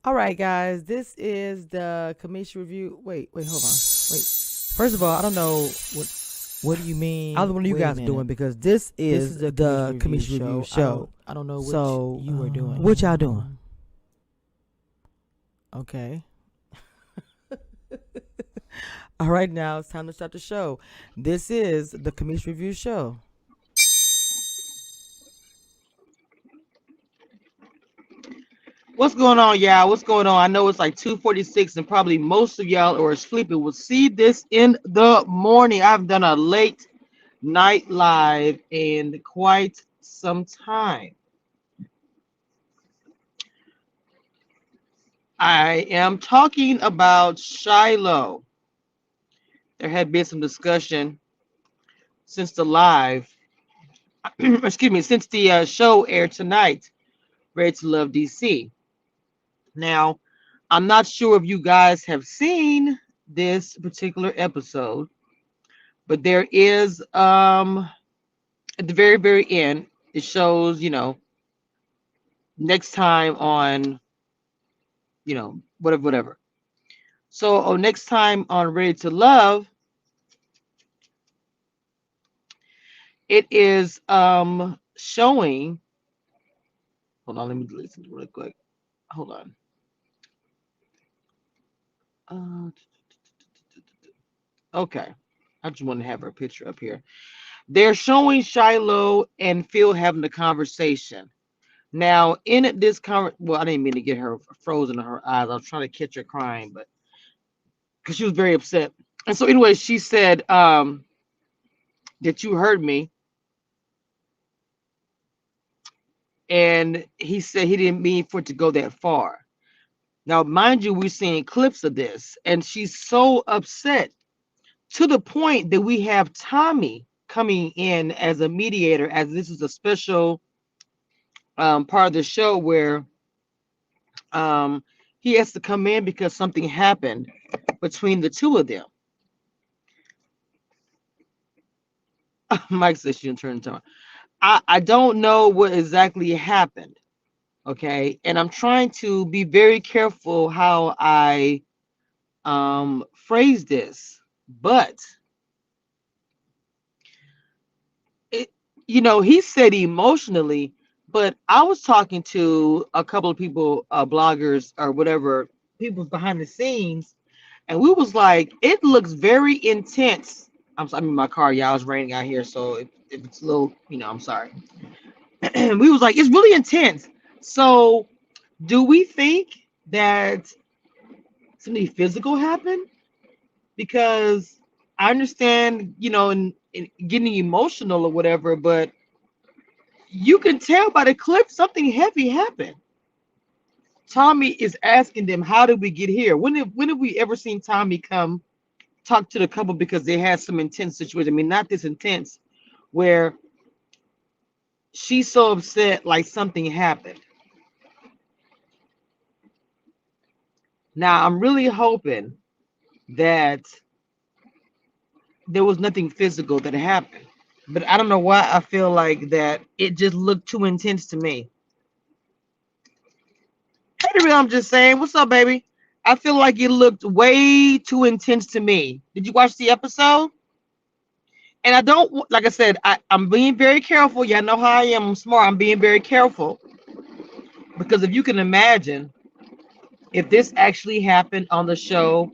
All right, guys, this is the commission review. Wait, hold on. Wait. First of all, I don't know What do you mean? either one of you Wait a guys are minute. doing because this is the the commission commission review review show. show. I don't know what So, you were doing. what y'all doing? Okay. All right, now it's time to start the show. This is the commission review show. What's going on, y'all? What's going on? I know it's like 2:46, and probably most of y'all are asleep and will see this in the morning. I've done a late night live in quite some time. I am talking about Shiloh. There had been some discussion since the live, excuse me, since the show aired tonight, Ready to Love DC. Now, I'm not sure if you guys have seen this particular episode, but there is at the very end, it shows, next time on, whatever. So next time on Ready to Love, it is showing. Hold on, let me delete something really quick. Hold on. Uh, okay. I just want to have her picture up here. They're showing Shiloh and Phil having a conversation. Now, in this well, I didn't mean to get her frozen in her eyes. I was trying to catch her crying, but because she was very upset. And so, anyway, she said that you heard me, and he said he didn't mean for it to go that far. Now, mind you, we're seeing clips of this, and she's so upset to the point that we have Tommy coming in as a mediator, as this is a special part of the show where um, he has to come in because something happened between the two of them. Mike says she didn't turn it on. I don't know what exactly happened. Okay. And I'm trying to be very careful how I phrase this. But it, he said emotionally, but I was talking to a couple of people, bloggers or whatever, people behind the scenes, and we was like, it looks very intense. I'm in my car, y'all. It's raining out here, so if it's a little, I'm sorry. And we was like, it's really intense. So, do we think that something physical happened? Because I understand, in getting emotional or whatever, but you can tell by the clip something heavy happened. Tommy is asking them, "How did we get here?" When have we ever seen Tommy come talk to the couple because they had some intense situation? I mean, not this intense, where she's so upset, like something happened. Now, I'm really hoping that there was nothing physical that happened, but I don't know why I feel like that it just looked too intense to me. Hey, real, I'm just saying, what's up, baby? I feel like it looked way too intense to me. Did you watch the episode? And I don't, like I said, I'm being very careful. Y'all know how I am. I'm smart. I'm being very careful because if you can imagine, if this actually happened on the show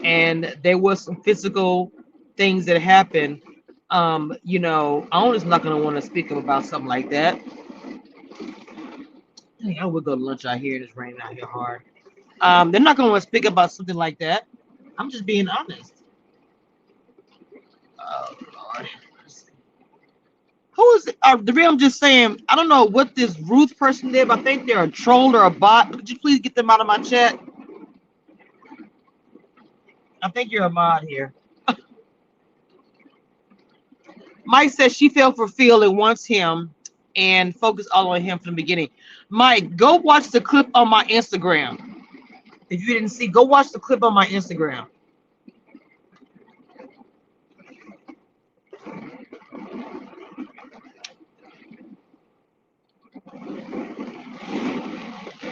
and there was some physical things that happened, I'm just not going to want to speak up about something like that. I would go to lunch out here and it's raining out here hard. They're not going to want to speak about something like that. I'm just being honest. Oh, Lord. Who is it? The real, I'm just saying, I don't know what this Ruth person did, but I think they're a troll or a bot. Could you please get them out of my chat? I think you're a mod here. Mike says she fell for Phil and wants him and focus all on him from the beginning. Mike, go watch the clip on my Instagram. If you didn't see, go watch the clip on my Instagram.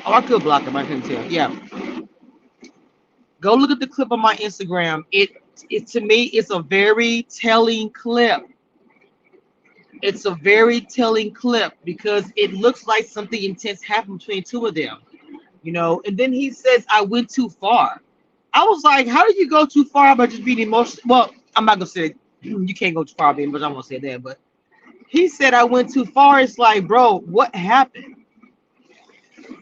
Oh, I could block him. I couldn't tell. Yeah, go look at the clip on my Instagram. It to me, it's a very telling clip. It's a very telling clip because it looks like something intense happened between two of them. And then he says, "I went too far." I was like, "How do you go too far by just being emotional?" Well, I'm not gonna say you can't go too far being, but I'm gonna say that. But he said, "I went too far." It's like, bro, what happened?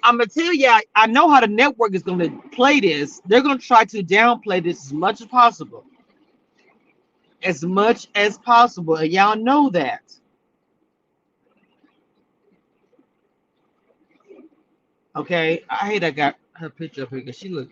I'm gonna tell you, I know how the network is gonna play this. They're gonna try to downplay this as much as possible, and y'all know that. Okay, I hate I got her picture up here because she look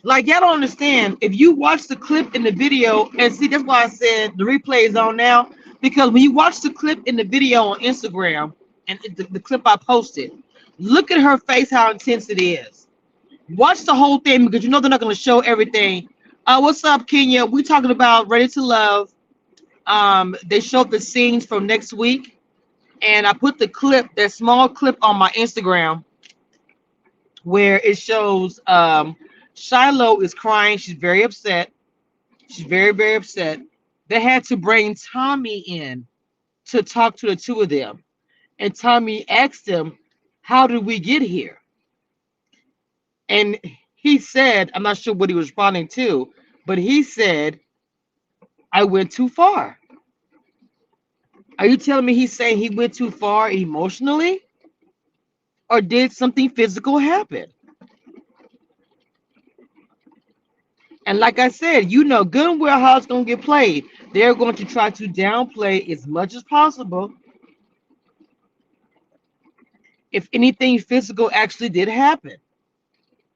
like y'all don't understand. If you watch the clip in the video, and see, that's why I said the replay is on now, because when you watch the clip in the video on Instagram and the clip I posted, look at her face, how intense it is. Watch the whole thing because you know they're not going to show everything. What's up, Kenya? We talking about Ready to Love. They showed the scenes from next week, and I put the clip, that small clip, on my Instagram where it shows Shiloh is crying. She's very upset. She's very, very upset. They had to bring Tommy in to talk to the two of them. And Tommy asked him, "How did we get here?" And he said, I'm not sure what he was responding to, but he said, "I went too far." Are you telling me he's saying he went too far emotionally? Or did something physical happen? And like I said, you know good and well how it's going to get played. They're going to try to downplay as much as possible if anything physical actually did happen.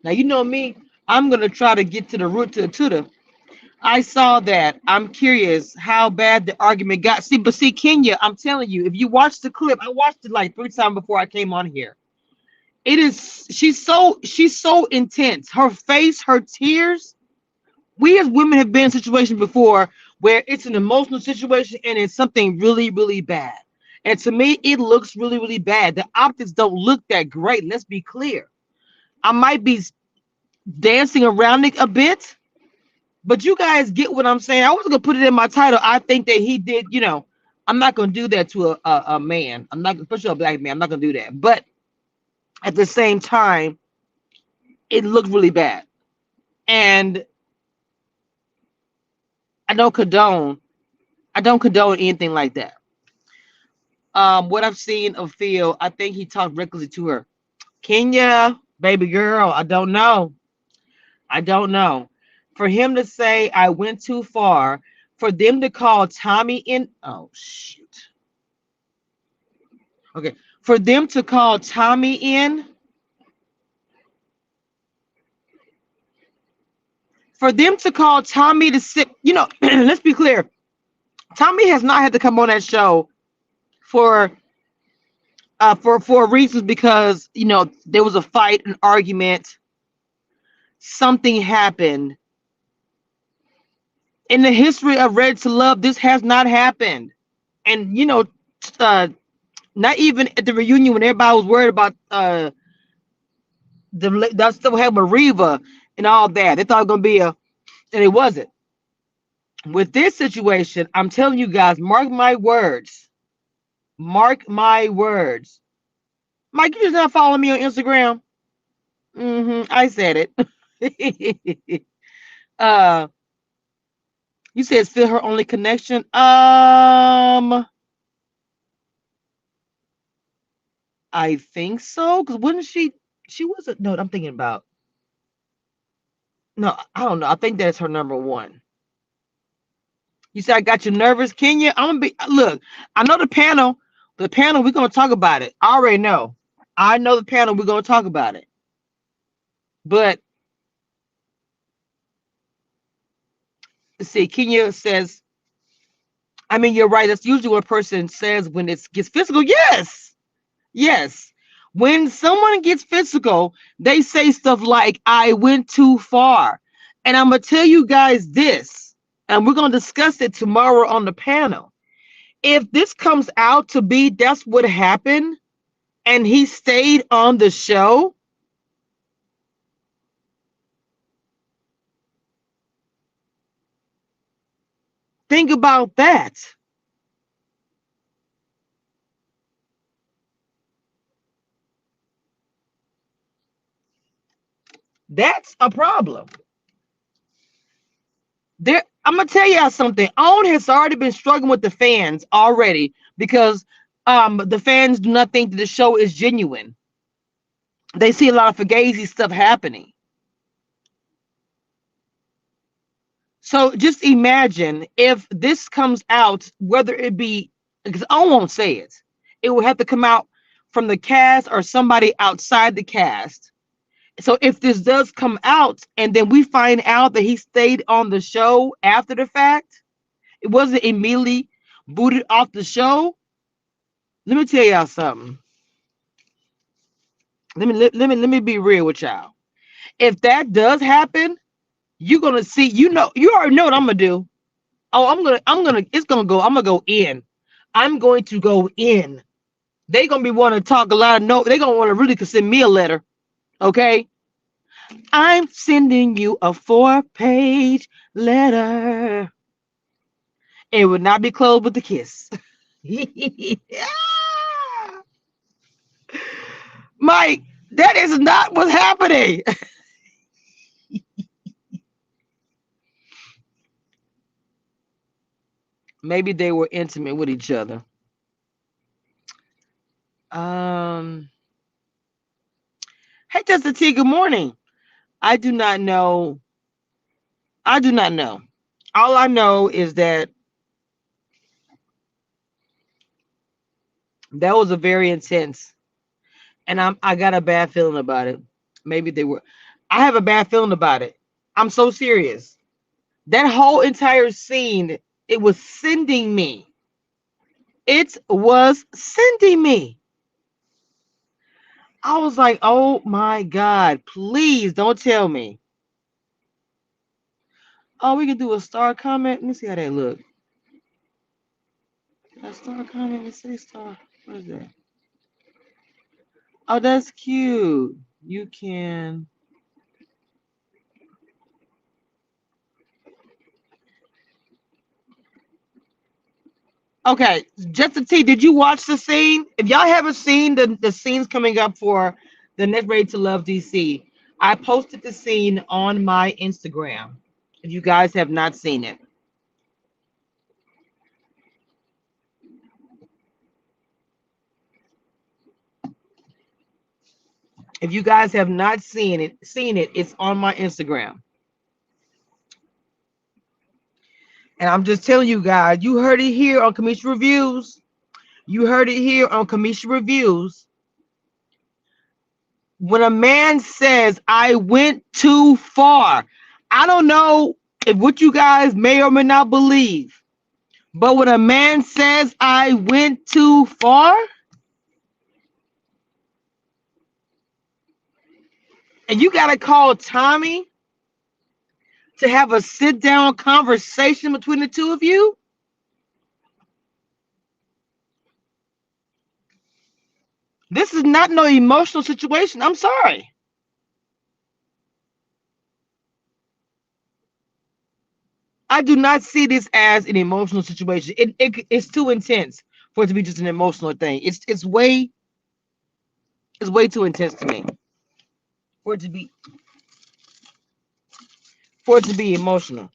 Now, you know me, I'm going to try to get to the root to the tutor. I saw that. I'm curious how bad the argument got. See, Kenya, I'm telling you, if you watch the clip, I watched it like 3 times before I came on here. It is, she's so intense. Her face, her tears. We as women have been in situations before where it's an emotional situation and it's something really, really bad. And to me, it looks really, really bad. The optics don't look that great. Let's be clear. I might be dancing around it a bit, but you guys get what I'm saying. I was gonna put it in my title. I think that he did, I'm not gonna do that to a man. I'm not gonna push a black man. I'm not gonna do that. But at the same time, it looked really bad. And I don't condone anything like that. What I've seen of Phil, I think he talked recklessly to her. Kenya, baby girl, I don't know. I don't know. For him to say I went too far, for them to call Tommy in, oh shit. Okay. For them to call Tommy in, for them to call Tommy to sit, let's be clear. Tommy has not had to come on that show for reasons because there was a fight, an argument, something happened. In the history of Ready to Love, this has not happened. And not even at the reunion when everybody was worried about that stuff happened with Reva and all that. They thought it was gonna be and it wasn't. With this situation, I'm telling you guys, mark my words. Mark my words. Mike, you just not following me on Instagram? I said it. You said it's still her only connection. I think so. Because wouldn't she wasn't, no, I'm thinking about, no, I don't know. I think that's her number one. You said I got you nervous, Kenya. I'm gonna be, look, I know the panel, we're gonna talk about it. I already know. I know the panel, we're gonna talk about it. But see, Kenya says, I mean, you're right. That's usually what a person says when it gets physical. Yes. Yes. When someone gets physical, they say stuff like, I went too far. And I'm going to tell you guys this. And we're going to discuss it tomorrow on the panel. If this comes out to be that's what happened and he stayed on the show, think about that. That's a problem. There, I'm gonna tell y'all something. On has already been struggling with the fans already because the fans do not think that the show is genuine. They see a lot of fugazi stuff happening. So just imagine if this comes out, whether it be, because I won't say it, it will have to come out from the cast or somebody outside the cast. So if this does come out and then we find out that he stayed on the show after the fact, it wasn't immediately booted off the show. Let me tell y'all something. Let me be real with y'all. If that does happen, you're gonna see. You already know what I'm gonna do. Oh, it's gonna go. I'm gonna go in. I'm going to go in. They gonna be wanting to talk a lot of no. They gonna want to really send me a letter. Okay, I'm sending you a 4-page letter. It would not be closed with a kiss. Mike, that is not what's happening. Maybe they were intimate with each other. Um, hey, Justin T, good morning. I do not know. I do not know. All I know is that that was a very intense, and I got a bad feeling about it. Maybe they were. I have a bad feeling about it. I'm so serious. That whole entire scene, it was sending me. It was sending me. I was like, oh my God, please don't tell me. Oh, we can do a star comment. Let me see how that look. A star comment. Let's say star. What is that? Oh, that's cute. You can. Okay, Justin T, did you watch the scene? If y'all haven't seen the scenes coming up for the next Ready to Love DC, I posted the scene on my Instagram. If you guys have not seen it, if you guys have not seen it, it's on my Instagram. And I'm just telling you guys, you heard it here on Kamisha Reviews. You heard it here on Kamisha Reviews. When a man says, I went too far, I don't know if what you guys may or may not believe, but when a man says, I went too far, and you got to call Tommy to have a sit down conversation between the two of you, this is not no emotional situation. I'm sorry. I do not see this as an emotional situation. It's too intense for it to be just an emotional thing. It's way too intense to me for it to be emotional.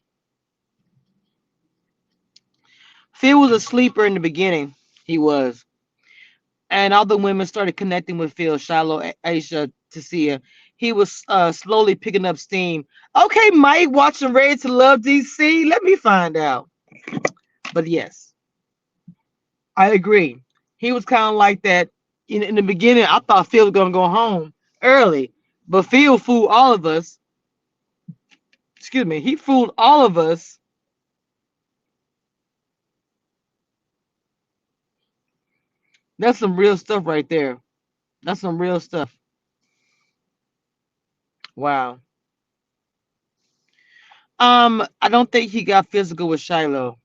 Phil was a sleeper in the beginning. He was, and all the women started connecting with Phil. Shiloh, Aisha, Tasia. He was slowly picking up steam. Okay, Mike, watching Ready to Love DC. Let me find out. But yes, I agree. He was kind of like that in the beginning. I thought Phil was gonna go home early, but Phil fooled all of us. Excuse me, he fooled all of us. That's some real stuff right there. That's some real stuff. Wow. I don't think he got physical with Shiloh.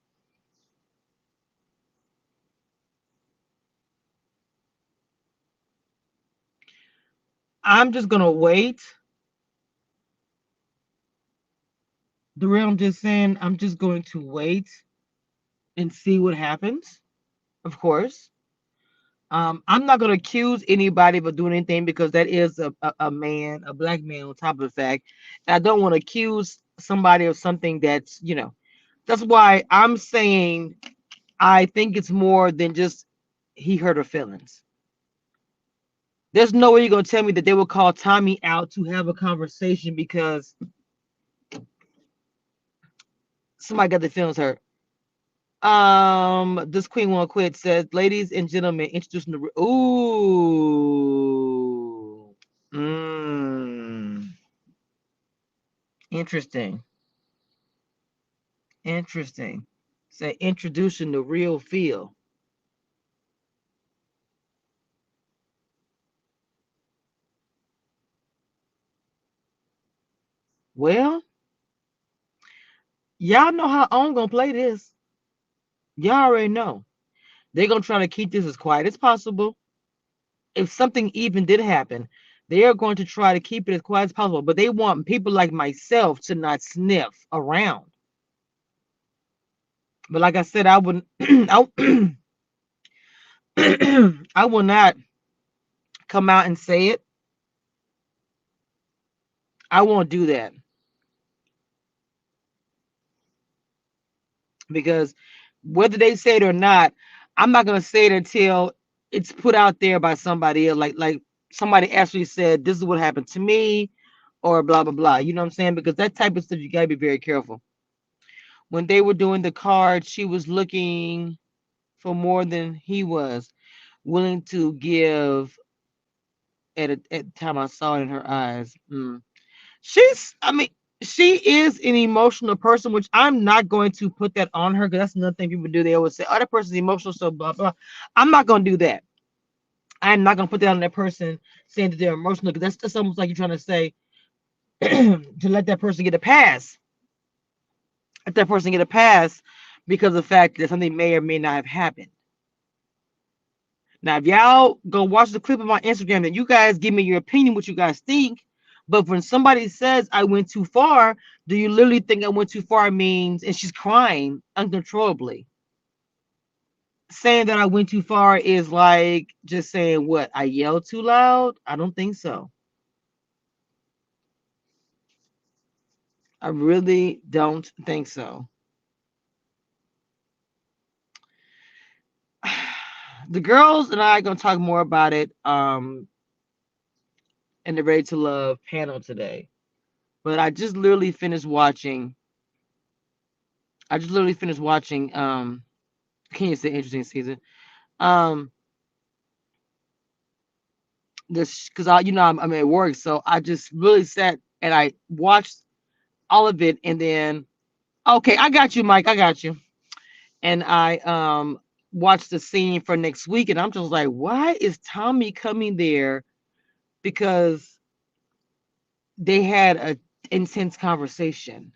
I'm just gonna wait. The real, I'm just saying, I'm just going to wait and see what happens. Of course, I'm not gonna accuse anybody of doing anything because that is a man, a black man. On top of the fact, and I don't want to accuse somebody of something that's That's why I'm saying I think it's more than just he hurt her feelings. There's no way you're gonna tell me that they would call Tommy out to have a conversation because somebody got their feelings hurt. This Queen Won't Quit says, ladies and gentlemen, introducing the ooh, interesting, interesting. Say introducing the real feel. Well, y'all know how I'm gonna play this. Y'all already know they're gonna try to keep this as quiet as possible. If something even did happen, they are going to try to keep it as quiet as possible. But they want people like myself to not sniff around. But like I said, I wouldn't. I will not come out and say it. I won't do that because whether they say it or not, I'm not gonna say it until it's put out there by somebody else. Like somebody actually said, "This is what happened to me," or blah blah blah. You know what I'm saying? Because that type of stuff you gotta be very careful. When they were doing the card, she was looking for more than he was willing to give at the time I saw it in her eyes. I mean, she is an emotional person, which I'm not going to put that on her because that's another thing people do. They always say, oh, that person's emotional, so blah, blah. I'm not going to do that. I'm not going to put that on that person saying that they're emotional because that's just almost like you're trying to say to let that person get a pass. Let that person get a pass because of the fact that something may or may not have happened. Now, if y'all go watch the clip of my Instagram, then you guys give me your opinion, what you guys think. But when somebody says I went too far, do you literally think I went too far means, and she's crying uncontrollably? Saying that I went too far is like just saying what? I yelled too loud? I don't think so. I really don't think so. The girls and I are gonna talk more about it in the Ready to Love panel today. But I just literally finished watching can you say interesting season? Um this because I'm at work, so I just really sat and I watched all of it and then okay, I got you, Mike, I got you. And I watched the scene for next week and I'm just like, why is Tommy coming there? Because they had a intense conversation.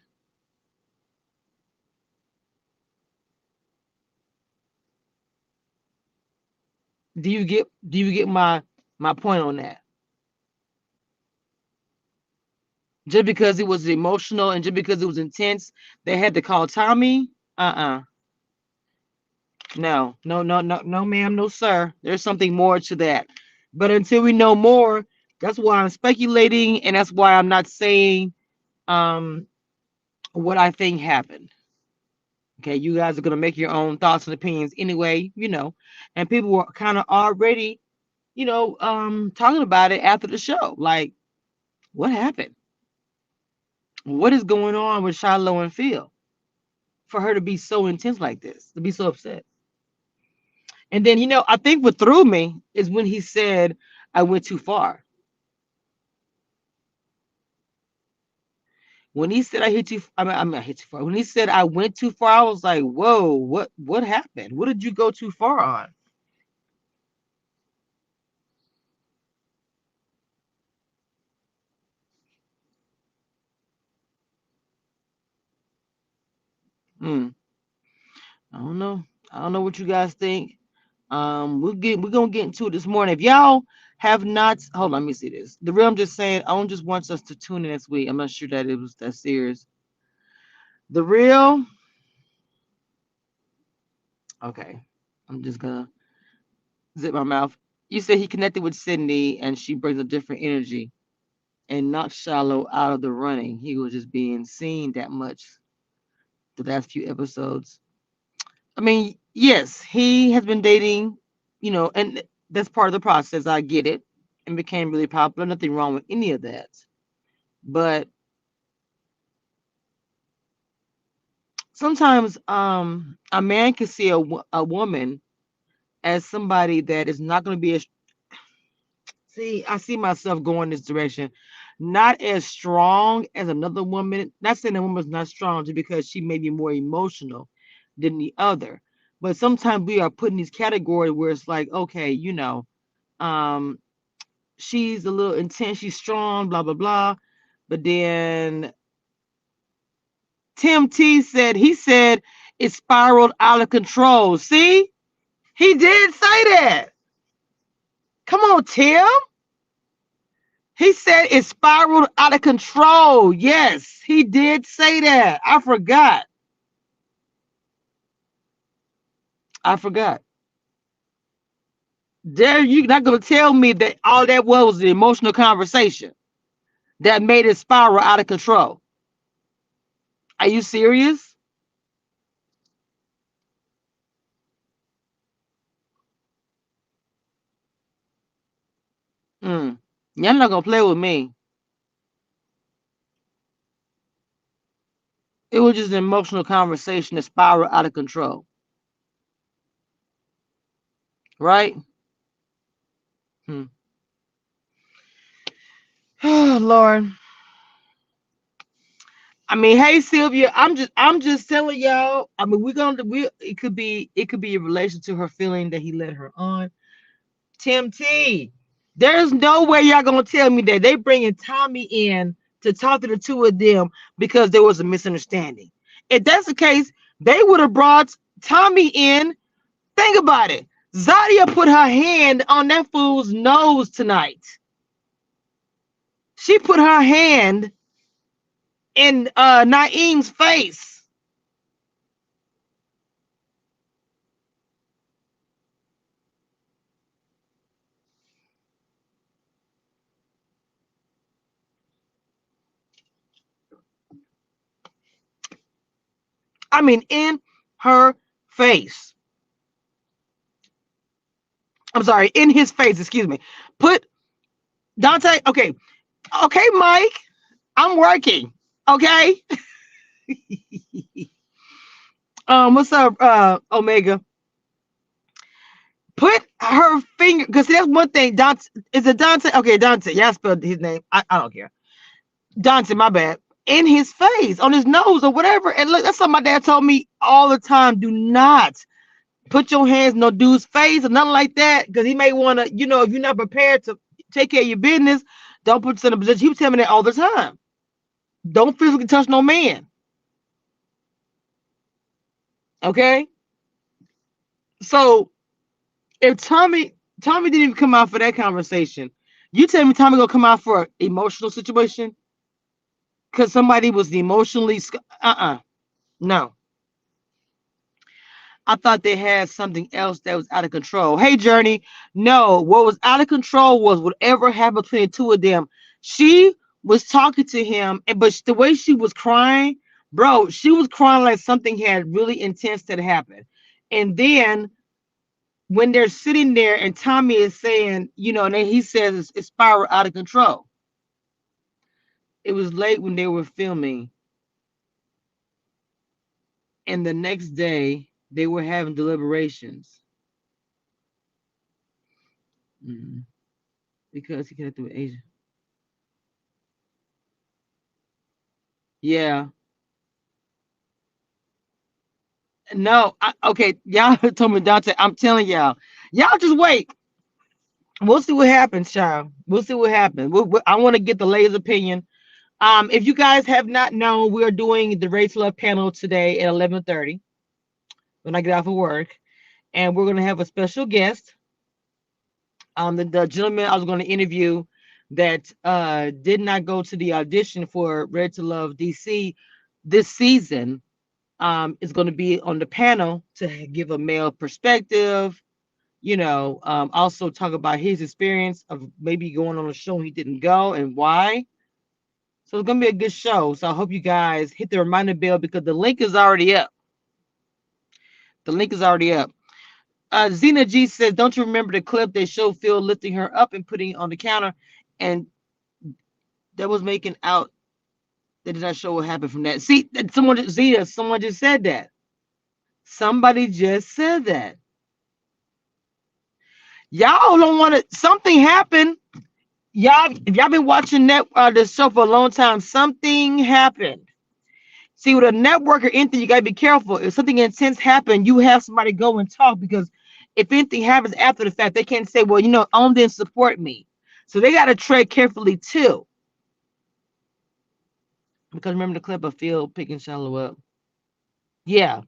Do you get my point on that? Just because it was emotional and just because it was intense, they had to call Tommy. No, no, no, no, no, ma'am, no, sir. There's something more to that. But until we know more, that's why I'm speculating, and that's why I'm not saying um what I think happened. Okay, you guys are gonna make your own thoughts and opinions anyway. And people were kind of already, talking about it after the show. Like, what happened? What is going on with Shiloh and Phil for her to be so intense like this, to be so upset? And then, I think what threw me is when he said, I went too far. When he said I hit too, I hit too far. When he said I went too far, I was like, whoa, what happened? What did you go too far on? Mm, I don't know. I don't know what you guys think. We're gonna get into it this morning. If y'all have not, hold on, let me see this. The real, I'm just saying, I just wants us to tune in this week. I'm not sure that it was that serious. The real, okay. I'm just gonna zip my mouth. You said he connected with Sydney and she brings a different energy and knocked Shiloh out of the running. He was just being seen that much the last few episodes. I mean, yes, he has been dating, and that's part of the process. I get it, and became really popular. Nothing wrong with any of that. But sometimes, a man can see a woman as somebody that is not going to be as. See, I see myself going this direction, not as strong as another woman. Not saying a woman's not strong just because she may be more emotional than the other. But sometimes we are put in these categories where it's like, okay, um, she's a little intense, she's strong, blah blah blah. But then Tim T said it spiraled out of control. See, he did say that. Come on, Tim. He said it spiraled out of control. Yes, he did say that. I forgot. I forgot. There, you're not gonna tell me that all that was an emotional conversation that made it spiral out of control. Are you serious? Mm. Y'all not gonna play with me. It was just an emotional conversation that spiraled out of control, right? Hmm. Oh Lord. I mean, hey Sylvia, I'm just telling y'all. I mean, we it could be in relation to her feeling that he led her on. Tim T, there's no way y'all gonna tell me that they bringing Tommy in to talk to the two of them because there was a misunderstanding. If that's the case, they would have brought Tommy in. Think about it. Zadia put her hand on that fool's nose tonight. She put her hand in Naeem's face. I mean, in her face. I'm sorry, in his face, excuse me. Put Dante, okay, okay, Mike, I'm working. Okay. What's up, Omega? Put her finger, because that's one thing. Dante, is it Dante? Okay, Dante. Yeah, I spelled his name. I don't care. Dante, my bad. In his face, on his nose, or whatever. And look, that's something my dad told me all the time. Do not put your hands in no dude's face or nothing like that, because he may want to, if you're not prepared to take care of your business, don't put yourself in a position. He was telling me that all the time. Don't physically touch no man. Okay. So if Tommy didn't even come out for that conversation, you tell me Tommy gonna come out for an emotional situation because somebody was emotionally no. I thought they had something else that was out of control. Hey, Journey, no, what was out of control was whatever happened between the two of them. She was talking to him, but the way she was crying, bro, she was crying like something had really intense that happened. And then when they're sitting there and Tommy is saying, and then he says it's spiraled out of control. It was late when they were filming, and the next day they were having deliberations. Mhm. Because he connected with Asia. Yeah. No. Okay. Y'all told me Dante. I'm telling y'all. Y'all just wait. We'll see what happens, child. We'll see what happens. I want to get the layers opinion. If you guys have not known, we are doing the Race Love panel today at 11:30 when I get off of work, and we're going to have a special guest. The gentleman I was going to interview that did not go to the audition for Red to Love DC this season is going to be on the panel to give a male perspective. Also talk about his experience of maybe going on a show he didn't go and why. So it's gonna be a good show. So I hope you guys hit the reminder bell because the link is already up. The link is already up. Zena G says, "Don't you remember the clip they showed Phil lifting her up and putting it on the counter, and that was making out? They did not show what happened from that. See, someone just said that. Somebody just said that. Y'all don't want to. Something happened. Y'all, if y'all been watching this show for a long time, something happened. See, with a network or anything, you gotta be careful. If something intense happened, you have somebody go and talk because if anything happens after the fact, they can't say, well, OWN didn't support me. So they gotta tread carefully too. Because remember the clip of Phil picking Shiloh up? Yeah.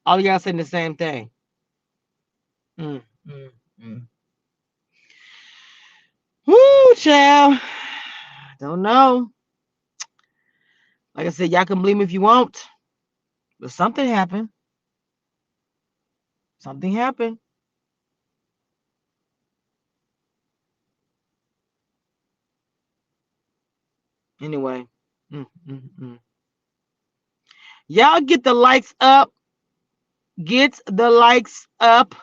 All y'all saying the same thing. Mm, mm, mm. Woo, child. Don't know. Like I said, y'all can blame me if you want. But something happened. Something happened. Anyway. Mm, mm, mm. Y'all get the likes up. Get the likes up.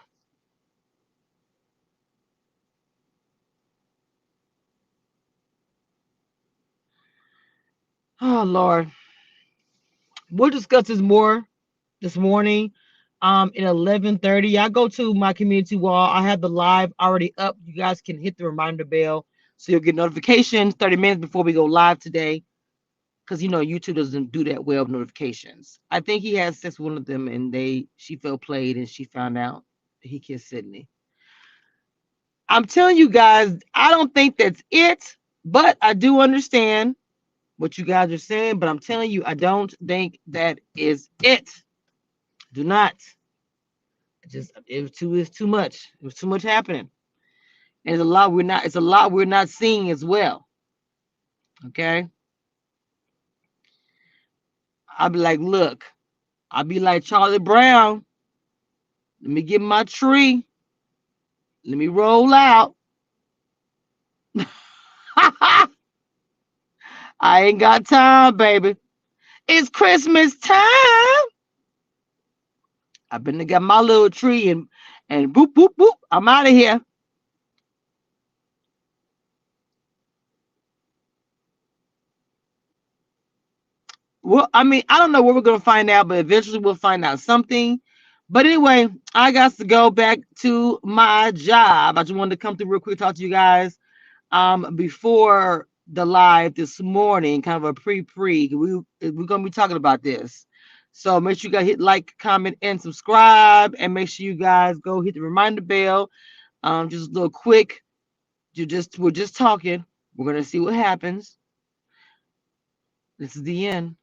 Oh, Lord. We'll discuss this more this morning at 11:30. Y'all go to my community wall. I have the live already up. You guys can hit the reminder bell so you'll get notifications 30 minutes before we go live today. Because YouTube doesn't do that well with notifications. I think he had sex with one of them and she felt played and she found out he kissed Sydney. I'm telling you guys, I don't think that's it, but I do understand what you guys are saying, but I'm telling you, I don't think that is it. Do not. It's too much. It was too much happening. And it's a lot we're not seeing as well. Okay. I'll be like, look, I'll be like Charlie Brown. Let me get my tree. Let me roll out. I ain't got time, baby. It's Christmas time. I've been to get my little tree and boop, boop, boop. I'm out of here. Well, I mean, I don't know what we're going to find out, but eventually we'll find out something. But anyway, I got to go back to my job. I just wanted to come through real quick, talk to you guys before the live this morning, kind of a pre. We're going to be talking about this. So make sure you guys hit like, comment, and subscribe. And make sure you guys go hit the reminder bell. Just a little quick. We're just talking. We're going to see what happens. This is the end.